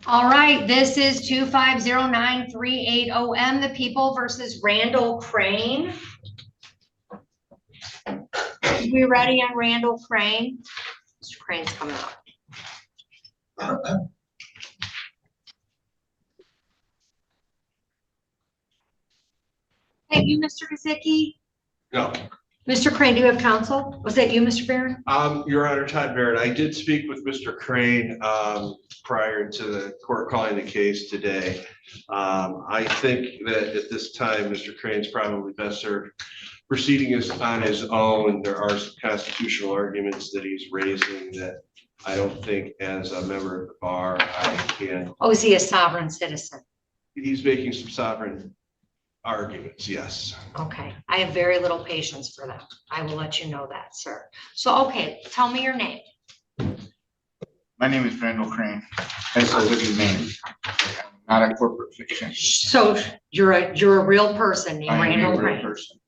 All right, this is 2509380M, the People versus Randall Crane. We ready on Randall Crane? Mr. Crane's coming up. Hey, you, Mr. Kazicki? No. Mr. Crane, do you have counsel? Was that you, Mr. Barron? Your Honor, Todd Barrett. I did speak with Mr. Crane prior to the court calling the case today. I think that at this time, Mr. Crane's probably best served proceeding is on his own. There are some constitutional arguments that he's raising that I don't think as a member of the bar I can. Oh, is he a sovereign citizen? He's making some sovereign arguments, yes. Okay, I have very little patience for them. I will let you know that, sir. So, okay, tell me your name. My name is Randall Crane. That's a living name, not a corporate fiction. So you're a real person named Randall Crane. I'm a real person.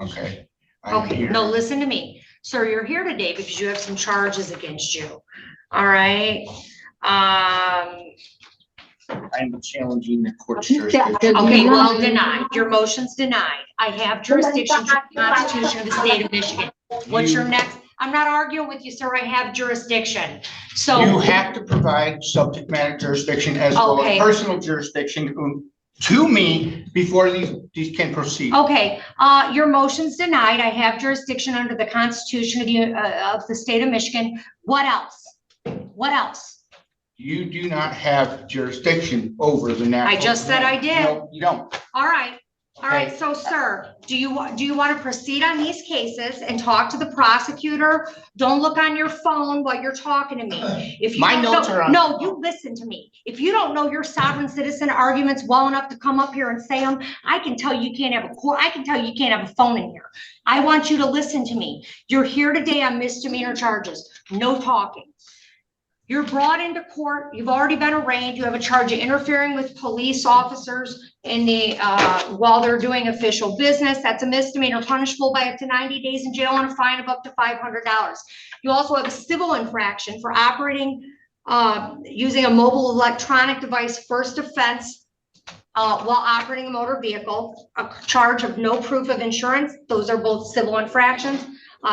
Okay. Okay, no, listen to me. Sir, you're here today because you have some charges against you. All right. I'm challenging the court's jurisdiction. Okay, well, denied. Your motion's denied. I have jurisdiction to the Constitution of the state of Michigan. What's your next? I'm not arguing with you, sir. I have jurisdiction. So you have to provide subject matter jurisdiction as well as personal jurisdiction to me before these can proceed. Okay, your motion's denied. I have jurisdiction under the Constitution of the state of Michigan. What else? What else? You do not have jurisdiction over the natural. I just said I did. No, you don't. All right. All right. So, sir, do you want to proceed on these cases and talk to the prosecutor? Don't look on your phone while you're talking to me. If you my notes are on. No, you listen to me. If you don't know your sovereign citizen arguments well enough to come up here and say them, I can tell you can't have a court. I can tell you can't have a phone in here. I want you to listen to me. You're here today on misdemeanor charges. No talking. You're brought into court. You've already been arraigned. You have a charge of interfering with police officers in the while they're doing official business. That's a misdemeanor, punishable by up to 90 days in jail and a fine of up to $500. You also have a civil infraction for operating using a mobile electronic device, first offense while operating a motor vehicle, a charge of no proof of insurance. Those are both civil infractions.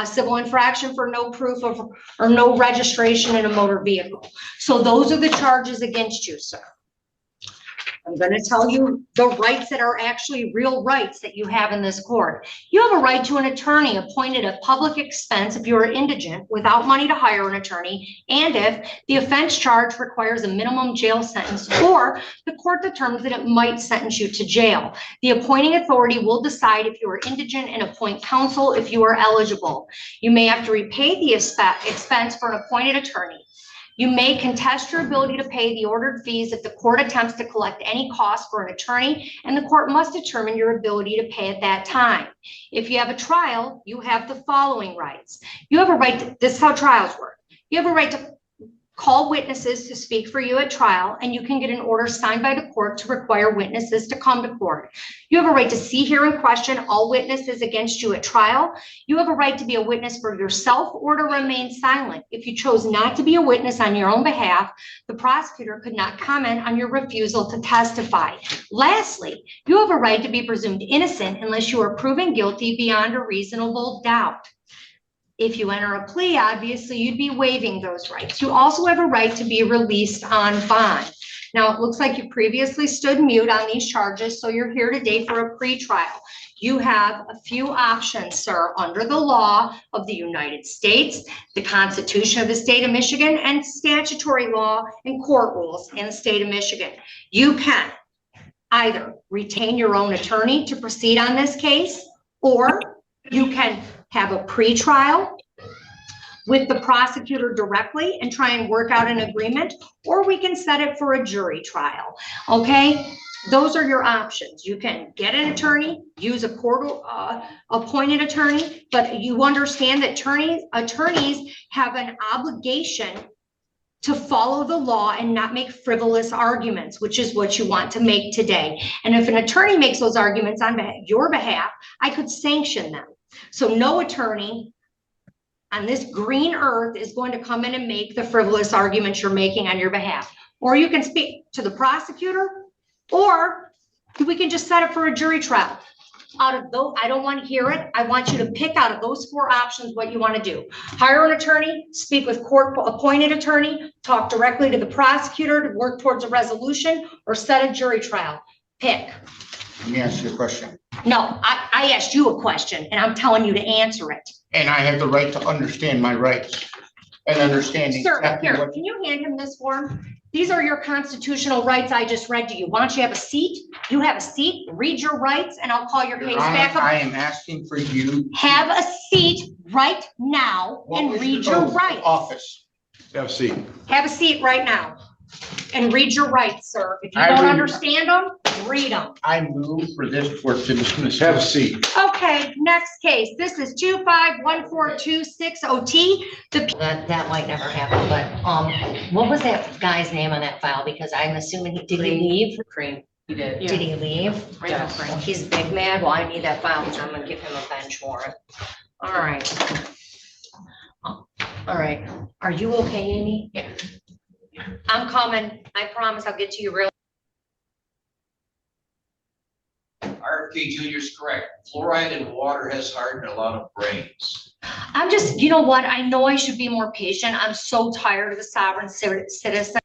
Civil infraction for no proof of or no registration in a motor vehicle. So those are the charges against you, sir. I'm going to tell you the rights that are actually real rights that you have in this court. You have a right to an attorney appointed at public expense if you are indigent without money to hire an attorney, and if the offense charge requires a minimum jail sentence or the court determines that it might sentence you to jail. The appointing authority will decide if you are indigent and appoint counsel if you are eligible. You may have to repay the expense for an appointed attorney. You may contest your ability to pay the ordered fees if the court attempts to collect any cost for an attorney, and the court must determine your ability to pay at that time. If you have a trial, you have the following rights. You have a right to, this is how trials work. You have a right to call witnesses to speak for you at trial, and you can get an order signed by the court to require witnesses to come to court. You have a right to see, hear, and question all witnesses against you at trial. You have a right to be a witness for yourself or to remain silent. If you chose not to be a witness on your own behalf, the prosecutor could not comment on your refusal to testify. Lastly, you have a right to be presumed innocent unless you are proven guilty beyond a reasonable doubt. If you enter a plea, obviously you'd be waiving those rights. You also have a right to be released on bond. Now, it looks like you previously stood mute on these charges, so you're here today for a pretrial. You have a few options, sir, under the law of the United States, the Constitution of the state of Michigan, and statutory law and court rules in the state of Michigan. You can either retain your own attorney to proceed on this case, or you can have a pretrial with the prosecutor directly and try and work out an agreement, or we can set it for a jury trial. Okay, those are your options. You can get an attorney, use a court appointed attorney, but you understand that attorneys have an obligation to follow the law and not make frivolous arguments, which is what you want to make today. And if an attorney makes those arguments on your behalf, I could sanction them. So no attorney on this green earth is going to come in and make the frivolous arguments you're making on your behalf. or you can speak to the prosecutor, or we can just set it for a jury trial. Out of those, I don't want to hear it. I want you to pick out of those 4 options what you want to do. Hire an attorney, speak with court-appointed attorney, talk directly to the prosecutor to work towards a resolution, or set a jury trial. Pick. Let me ask you a question. No, I asked you a question and I'm telling you to answer it. And I have the right to understand my rights and understanding. Sir, exactly here, what- can you hand him this form? These are your constitutional rights I just read to you. Why don't you have a seat? You have a seat, read your rights, and I'll call your Your case Honor, back I up. am asking for you. Have a seat right now What and was read your oath of rights. Office. Have a seat. Have a seat right now and read your rights, sir. If you I don't read- understand them, read them. I move for this court to dismiss. Have a seat. Okay, next case. This is 2514260T. That might never happen, but, what was that guy's name on that file? Because I'm assuming did he leave? Cream, he did. Did he leave? Randall Well, Cream. he's big mad. Well, I need that file because I'm gonna give him a bench warrant. All right. All right. Are you okay, Amy? Yeah. I'm coming. I promise I'll get to you real. RFK Jr. is correct. Fluoride in water has hardened a lot of brains. I'm just, you know what? I know I should be more patient. I'm so tired of the sovereign citizen.